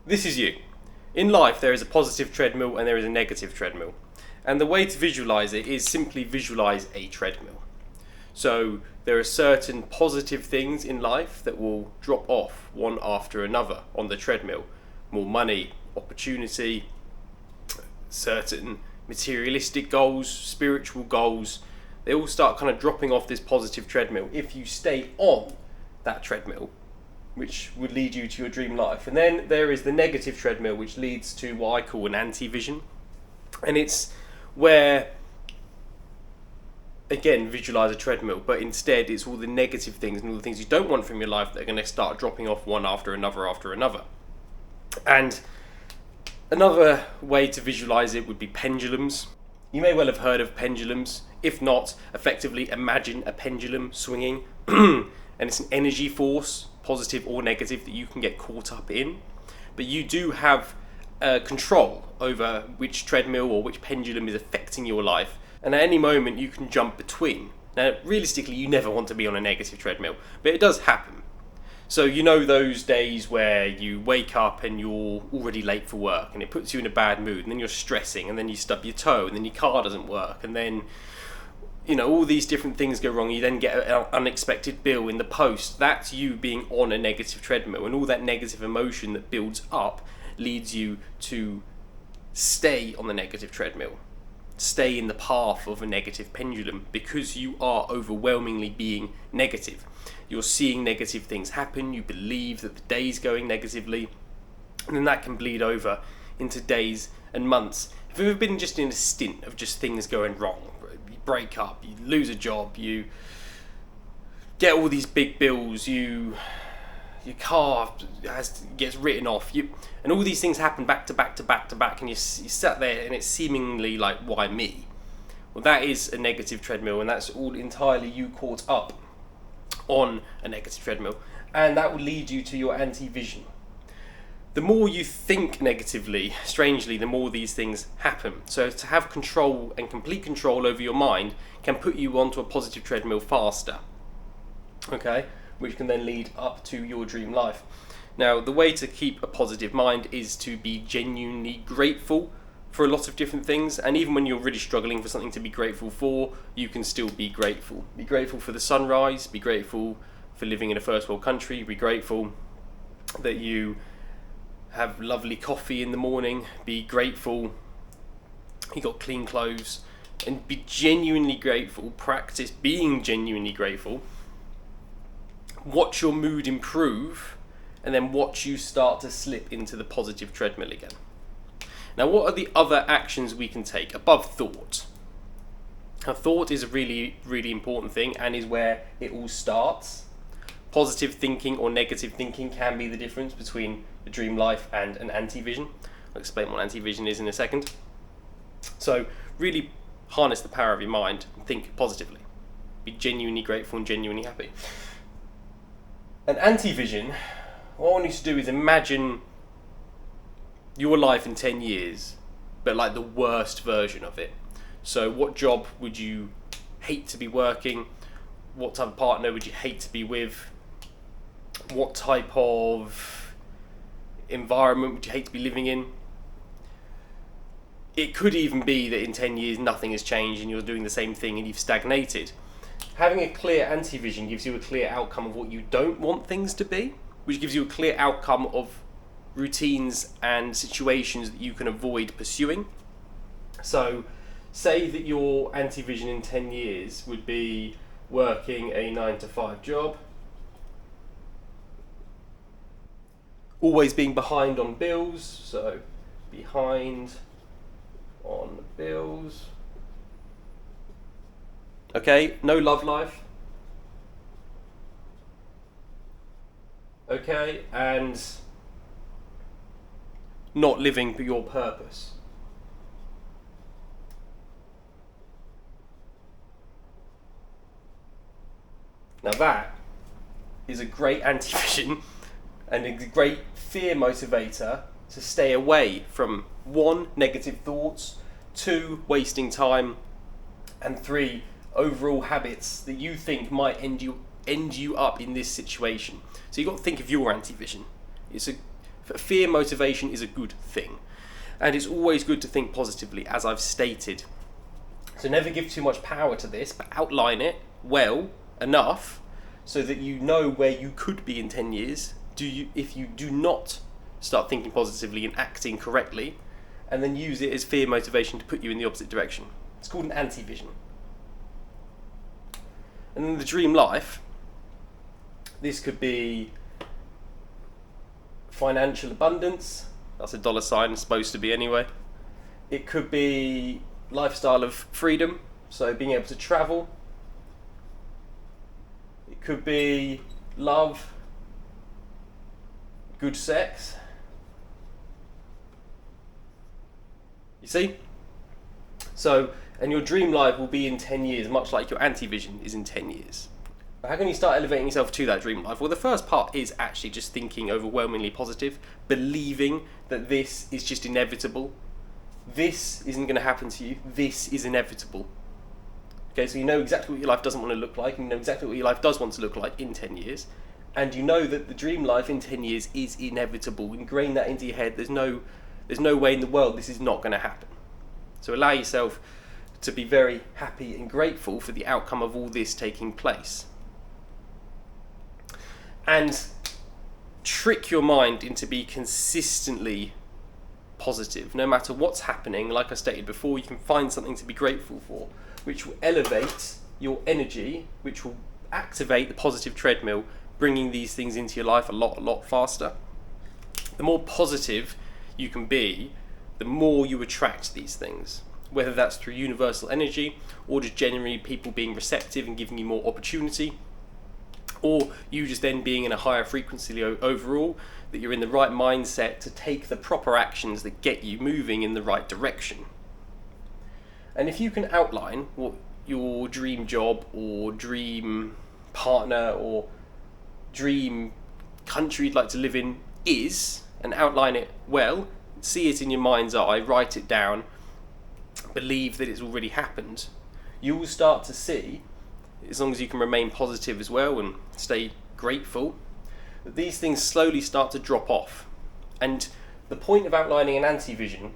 This is you. In life, there is a positive treadmill and there is a negative treadmill. And the way to visualize it is simply visualize a treadmill. So there are certain positive things in life that will drop off one after another on the treadmill. More money, opportunity, certain materialistic goals, spiritual goals. They all start kind of dropping off this positive treadmill if you stay on that treadmill, which would lead you to your dream life. And then there is the negative treadmill, which leads to what I call an anti-vision. And it's where, again, visualize a treadmill, but instead it's all the negative things and all the things you don't want from your life that are going to start dropping off one after another after another. And another way to visualize it would be pendulums. You may well have heard of pendulums. If not, effectively imagine a pendulum swinging and it's an energy force, positive or negative, that you can get caught up in. But you do have control over which treadmill or which pendulum is affecting your life. And at any moment you can jump between. Now, realistically, you never want to be on a negative treadmill, but it does happen. So you know those days where you wake up and you're already late for work and it puts you in a bad mood, and then you're stressing, and then you stub your toe, and then your car doesn't work, and then all these different things go wrong. You then get an unexpected bill in the post. That's you being on a negative treadmill, and all that negative emotion that builds up leads you to stay on the negative treadmill, stay in the path of a negative pendulum, because you are overwhelmingly being negative. You're seeing negative things happen, you believe that the day's going negatively, and then that can bleed over into days and months. Have you ever been just in a stint of just things going wrong? You break up, you lose a job, you get all these big bills, your car gets written off, and all these things happen back to back to back to back, and you sat there and it's seemingly like, why me? Well, that is a negative treadmill, and that's all entirely you caught up on a negative treadmill, and that will lead you to your anti-vision. The more you think negatively, strangely, the more these things happen. So to have control and complete control over your mind can put you onto a positive treadmill faster, okay, which can then lead up to your dream life. Now, the way to keep a positive mind is to be genuinely grateful for a lot of different things, and even when you're really struggling for something to be grateful for, you can still be grateful. Be grateful for the sunrise, be grateful for living in a first world country, be grateful that you have lovely coffee in the morning, be grateful you got clean clothes, and be genuinely grateful. Practice being genuinely grateful. Watch your mood improve, and then watch you start to slip into the positive treadmill again. Now, what are the other actions we can take above thought? Now, thought is a really, really important thing, and is where it all starts. Positive thinking or negative thinking can be the difference between the dream life and an anti-vision. I'll explain what anti-vision is in a second. So, really harness the power of your mind and think positively. Be genuinely grateful and genuinely happy. An anti-vision, what I want you to do is imagine your life in 10 years, but like the worst version of it. So what job would you hate to be working? What type of partner would you hate to be with? What type of environment would you hate to be living in? It could even be that in 10 years nothing has changed and you're doing the same thing and you've stagnated. Having a clear anti-vision gives you a clear outcome of what you don't want things to be, which gives you a clear outcome of routines and situations that you can avoid pursuing. So say that your anti-vision in 10 years would be working a 9-to-5 job, always being behind on bills, so behind on bills. Okay, no love life. Okay, and not living for your purpose. Now that is a great anti-vision and a great fear motivator to stay away from 1, negative thoughts, 2, wasting time, and 3, overall habits that you think might end you up in this situation. So you've got to think of your anti-vision. It's a Fear motivation is a good thing. And it's always good to think positively, as I've stated. So never give too much power to this, but outline it well enough so that you know where you could be in 10 years. If you do not start thinking positively and acting correctly, and then use it as fear motivation to put you in the opposite direction. It's called an anti-vision. And then the dream life, this could be financial abundance. That's a dollar sign, it's supposed to be anyway. It could be lifestyle of freedom, so being able to travel. It could be love, good sex. You see? So, and your dream life will be in 10 years, much like your anti-vision is in 10 years. How can you start elevating yourself to that dream life? Well, the first part is actually just thinking overwhelmingly positive, believing that this is just inevitable. This isn't going to happen to you. This is inevitable. Okay, so you know exactly what your life doesn't want to look like, and you know exactly what your life does want to look like in 10 years. And you know that the dream life in 10 years is inevitable. Ingrain that into your head. There's no way in the world this is not going to happen. So allow yourself to be very happy and grateful for the outcome of all this taking place. And trick your mind into be consistently positive. No matter what's happening, like I stated before, you can find something to be grateful for, which will elevate your energy, which will activate the positive treadmill, bringing these things into your life a lot faster. The more positive you can be, the more you attract these things, whether that's through universal energy or just generally people being receptive and giving you more opportunity, or you just then being in a higher frequency overall, that you're in the right mindset to take the proper actions that get you moving in the right direction. And if you can outline what your dream job or dream partner or dream country you'd like to live in is, and outline it well, see it in your mind's eye, write it down, believe that it's already happened, you will start to see, as long as you can remain positive as well and stay grateful, that these things slowly start to drop off. And the point of outlining an anti-vision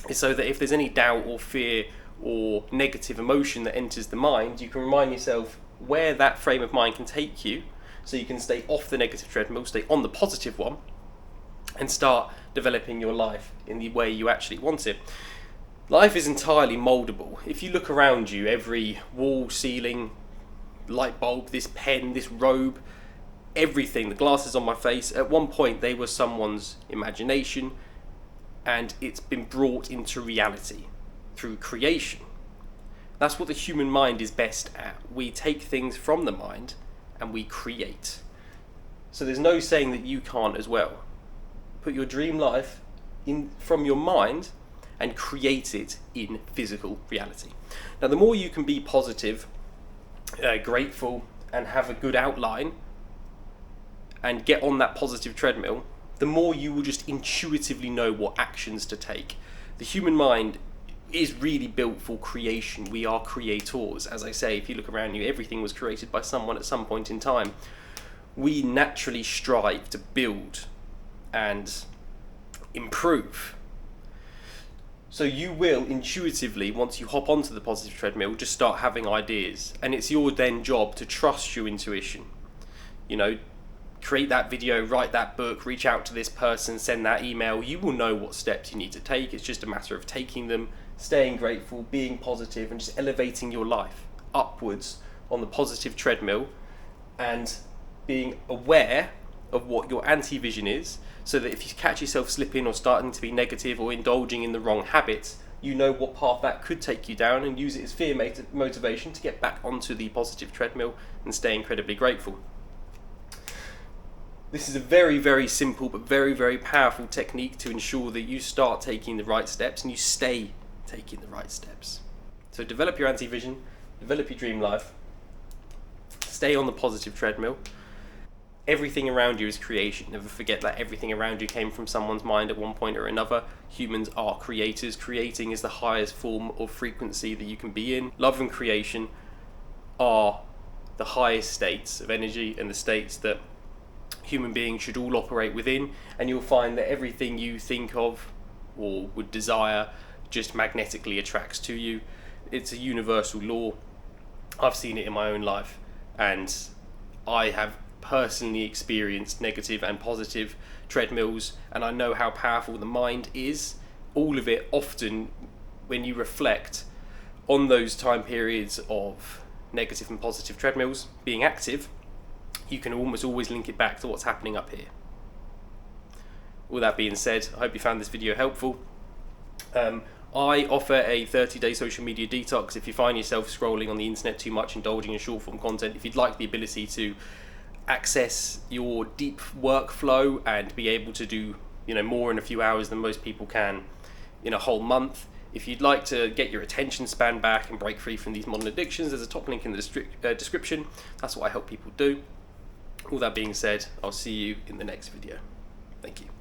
is so that if there's any doubt or fear or negative emotion that enters the mind, you can remind yourself where that frame of mind can take you, so you can stay off the negative treadmill, stay on the positive one, and start developing your life in the way you actually want it. Life is entirely moldable. If you look around you, every wall, ceiling, light bulb, this pen, this robe, everything, the glasses on my face, at one point they were someone's imagination, and it's been brought into reality through creation. That's what the human mind is best at. We take things from the mind and we create. So there's no saying that you can't as well. Put your dream life in from your mind and create it in physical reality. Now, the more you can be positive, grateful, and have a good outline, and get on that positive treadmill, the more you will just intuitively know what actions to take. The human mind is really built for creation. We are creators. As I say, if you look around you, everything was created by someone at some point in time. We naturally strive to build and improve. So you will intuitively, once you hop onto the positive treadmill, just start having ideas. And it's your then job to trust your intuition. You know, create that video, write that book, reach out to this person, send that email. You will know what steps you need to take. It's just a matter of taking them, staying grateful, being positive, and just elevating your life upwards on the positive treadmill, and being aware of what your anti-vision is, so that if you catch yourself slipping or starting to be negative or indulging in the wrong habits, you know what path that could take you down, and use it as fear motivation to get back onto the positive treadmill and stay incredibly grateful. This is a very, very simple but very, very powerful technique to ensure that you start taking the right steps and you stay taking the right steps. So develop your anti-vision, develop your dream life, stay on the positive treadmill. Everything around you is creation. Never forget that everything around you came from someone's mind at one point or another. Humans are creators. Creating is the highest form of frequency that you can be in. Love and creation are the highest states of energy and the states that human beings should all operate within, and you'll find that everything you think of or would desire just magnetically attracts to you. It's a universal law. I've seen it in my own life, and I have personally experienced negative and positive treadmills, and I know how powerful the mind is. All of it, often when you reflect on those time periods of negative and positive treadmills being active, you can almost always link it back to what's happening up here. All that being said, I hope you found this video helpful. I offer a 30-day social media detox. If you find yourself scrolling on the internet too much, indulging in short form content, if you'd like the ability to access your deep workflow and be able to do more in a few hours than most people can in a whole month, if you'd like to get your attention span back and break free from these modern addictions, there's a top link in the description. That's what I help people do. All that being said, I'll see you in the next video. Thank you.